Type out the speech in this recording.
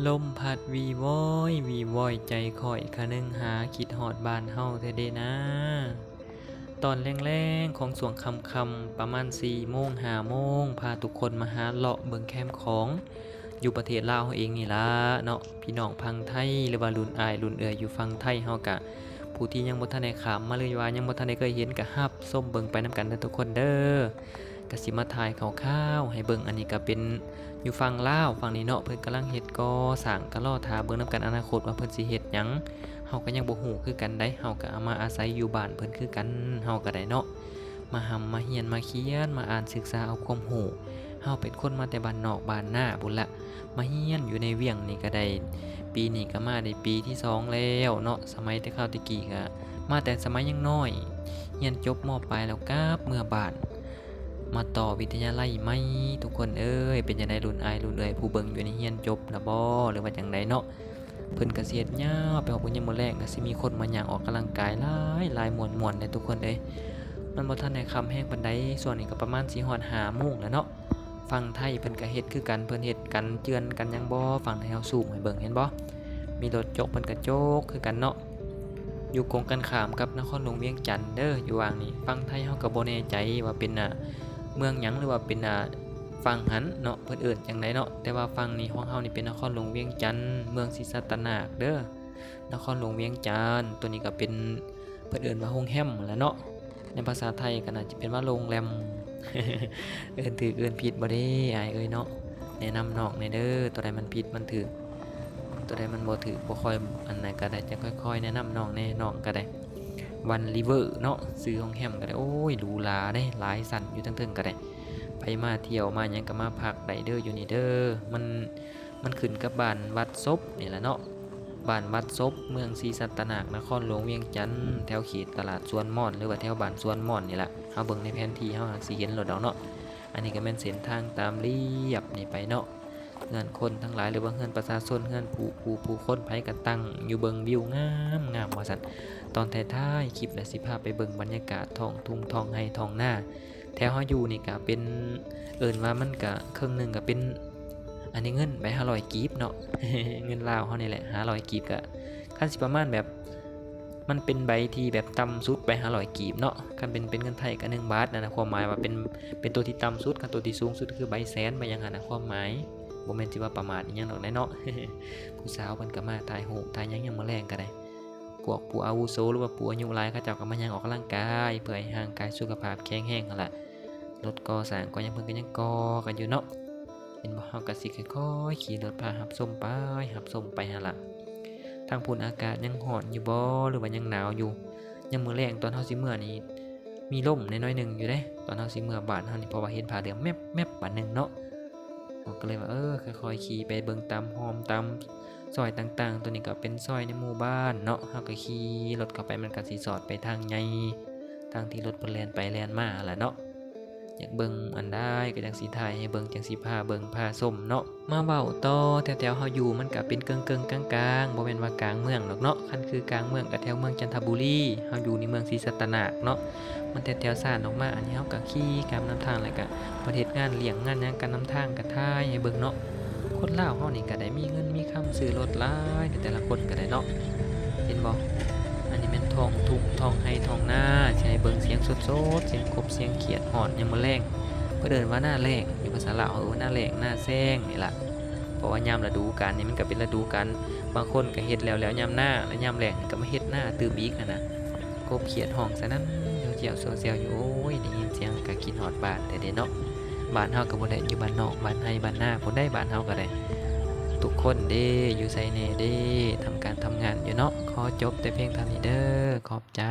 ลมพัดวีวอยวีวอยใจข่อยคะนึงหาคิดฮอดบ้านเฮาแท้เด้นะตอนแรงๆของสวงคำๆประมาณ4โมง5โมงพาทุกคนมาหาเลาะเบิงแคมป์ของอยู่ประเทศลาวเฮาเองนี่ล่ะเนาะพี่น้องพังไทยหรือว่ารุ่นอ้ายรุ่นเอื้อยอยู่ฝั่งไทยเฮากะผู้ที่ยังบ่ทันได้ข้ามมาเลยว่ายังบ่ทันได้เคยเห็นก็รับส้มเบิ่งไปนำกันเด้อทุกคนเด้อกะสิมาถ่ายคร่าวๆให้เบิ่งอันนี้ก็เป็นอยู่ฝั่งลาวฝั่งนี้เนาะเพิ่นกำลังเฮ็ดก่อสร้างก็รอท่าเบิ่งนำกันอนาคตว่าเพิ่นสิเฮ็ดหยังเฮาก็ยังบ่ฮู้คือกันได้เฮาก็เอามาอาศัยอยู่บ้านเพิ่นคือกันเฮาก็ได้เนาะมาหำมาเรียนมาเขียนมาอ่านศึกษาเอาความรู้เฮาเป็นคนมาแต่บ้านนอกบ้านนาพุ่นละมาเรียนอยู่ในเวียงนี่ก็ได้ปีนี้ก็มาได้ปีที่2แล้วเนาะสมัยแต่คราวตะกี้ก็มาแต่สมัยยังน้อยเรียนจบม.ปลายแล้วกลับเมื่อบ้านมาต่อวิทยาลัยไหมทุกคนเอ้ยเป็นจังไดรุ่นอ้ายรุ่นเอ้ยผู้เบิ่งอยู่ในเรียนจบแล้วบ่หรือว่าจังไดเนาะเพิ่นก็สิเฮ็ดยาวไปฮอดพุ่นยามมื้อแลงก็สิมีคนมาย่างออกกำลังกายหลายม่วนๆเด้อทุกคนเอ้ยมันบ่ทันได้ค่ำแฮงปานใดส่วนนี้ก็ประมาณสิฮอด5โมงแล้วเนาะฝั่งไทยเพิ่นก็เฮ็ดคือกันเพิ่นเฮ็ดกันเจือนกันยังบ่ฝั่งไทยเฮาสูงให้เบิ่งเห็นบ่มีรถจกเพิ่นก็โจกคือกันเนาะอยู่กงกันข้ามกับนครหลวงเวียงจันทน์เด้ออยู่ว่างนี้ฝั่งไทยเฮาก็บ่แน่ใจว่าเป็นเมืองหยังหรือว่าเป็นฝั่งหันเนาะเพิ่นเอิ้นจังไดเนาะแต่ว่าฝั่งนี้ของเฮานี่เป็นนครหลวงเวียงจันทน์เมืองศรีสัตนาคเด้อนครหลวงเวียงจันทน์ตัวนี้ก็เป็นเพิ่นเอิ้นว่าโรงแรมแหละเนาะในภาษาไทยก็น่าจะเป็นว่าโรงแรม เอิ้นถูกเอิ้นผิดบ่เด้อ้ายเอ้ยเนาะแนะนำน้องแหน่เด้อตัวใดมันผิดมันถูกตัวใดมันบ่ถูกบ่ค่อยอันไหนก็ได้จะค่อยๆแนะนำน้องแน่น้องก็ได้วันริเวอร์เนาะซื้อโรงแรมก็ได้โอ้ยหรูหราเด้หลายสั่นอยู่เทิงๆก็ได้ไปมาเที่ยวมาหยังก็มาพักได้เด้ออยู่นี่เด้อมันขึ้นกับบ้านวัดซบนี่แหละเนาะบ้านวัดซบเมืองศรีสัตนาคนครหลวงเวียงจันทน์แถวเขตตลาดสวนม่อนหรือว่าแถวบ้านสวนม่อนนี่แหละเฮาเบิ่งในแผนที่เฮาสิเห็นแล้วดอกเนาะอันนี้ก็แม่นเส้นทางตามเรียบนี่ไปเนาะเฮือนคนทั้งหลายหรือว่าเฮือนประชาชนเฮือนผู้คนไผก็ตั้งอยู่เบิ่งวิวงามว่าซั่นตอนท้ายๆคลิปน่ะสิพาไปเบิ่งบรรยากาศท้องทุ่งท้องไร่ท้องนาแถวเฮาอยู่นี่ก็เป็นเอิ้นว่ามันก็ครึ่งหนึงก็เป็นอันนี้เงินใบ500กีบเนาะ เงินลาวเฮานี่แหละ500กีบก็คันสิประมาณแบบมันเป็นใบที่แบบต่ำสุดใบ500กีบเนาะคันเป็นเงินไทยก็1บาทนั่นน่ะความหมายว่าเป็นตัวที่ต่ำสุดคันตัวที่สูงสุดคือใบแสนใบหยังหั่นน่ะความหมายบ่แม่นสิว่าประมาทอีหยังดอกเนาะ ผู้สาวเพิ่นก็มาถ่ายรูปถ่ายหยังยามมื้อแลงก็ได้พวกผู้อาวุโสหรือว่าผู้อายุหลายเขาเจ้าก็มาย่างออกกำลังกายเพื่อให้ร่างกายสุขภาพแข็งแรงนั่นล่ะรถก่อสร้างก็ยังเพิ่นก็ยังก่อกันอยู่เนาะเห็นบ่เฮาก็สิค่อยๆขี่รถพารับชมไปหั่นล่ะทางพู้นอากาศยังร้อนอยู่บ่หรือว่ายังหนาวอยู่ยามมื้อแลงตอนเฮาสิมื้อนี่มีลมน้อยๆหนึงอยู่เด้ตอนเฮาสิมื้อบ้านเฮานี่เพราะว่าเห็นผาเหลืองแมบๆบัดนึงเนาะก็เลยว่าค่อยๆขี่ไปเบิ่งตามหอมตามซอยต่างๆตัวนี้ก็เป็นซอยในหมู่บ้านเนาะเฮาก็ขี่รถเข้าไปมันก็สิสอดไปทางใหญ่ทางที่รถเพิ่นแล่นไปแล่นมาล่ะเนาะอยากเบิ่งอันใดก็จังสิถ่ายให้เบิ่งจังสิพาเบิ่งพาชมเนาะมาเว้าต่อแถวๆเฮาอยู่มันก็เป็นเกิงๆกลางๆบ่แม่นว่ากลางเมืองดอกเนาะคันคือกลางเมืองก็แถวเมืองจันทบุรีเฮาอยู่ในเมืองศรีสัตนาคเนาะมันแถวๆซ่านออกมาอันนี้เฮาก็ขี่กามนำทางแล้วก็ประเฮ็ดงานเลี้ยงงานหยังกันนำทางก็ถ่ายให้เบิ่งเนาะคนลาวเฮานี่ก็ได้มีเงินมีคำซื้อรถหลายแต่ละคนก็ได้เนาะเห็นบ่อันนี้แม่นท้องทุ่งท้องไร่ท้องนาสิให้เบิ่งเสียงสดๆเสียงกบเสียงเขียดฮอดยามมื้อแลงเพิ่นเอิ้นว่าหน้าแล้งอยู่ภาษาลาวเอิ้นว่าหน้าแล้งหน้าแล้งนี่ล่ะเพราะว่ายามฤดูกาลนี่มันก็เป็นฤดูกาลบางคนก็เฮ็ดแล้วยามหน้าแล้วยามแล้งก็มาเฮ็ดหน้าตื่มอีกหั้นน่ะกบเขียดฮ้องซะนั้นเจียวๆเซียวๆอยู่โอ้ยได้ยินเสียงก็คิดฮอดบ้านแต่เด้เนาะบ้านเฮาก็บ่ได้อยู่บ้านนอกบ้านไร่บ้านนาพุ่นได้บ้านเฮาก็ได้ทุกคนเด้อยู่ไสแหน่เด้ทำการทำงานอยู่เนาะขอจบแต่เพียงเท่านี้เด้อขอบใจ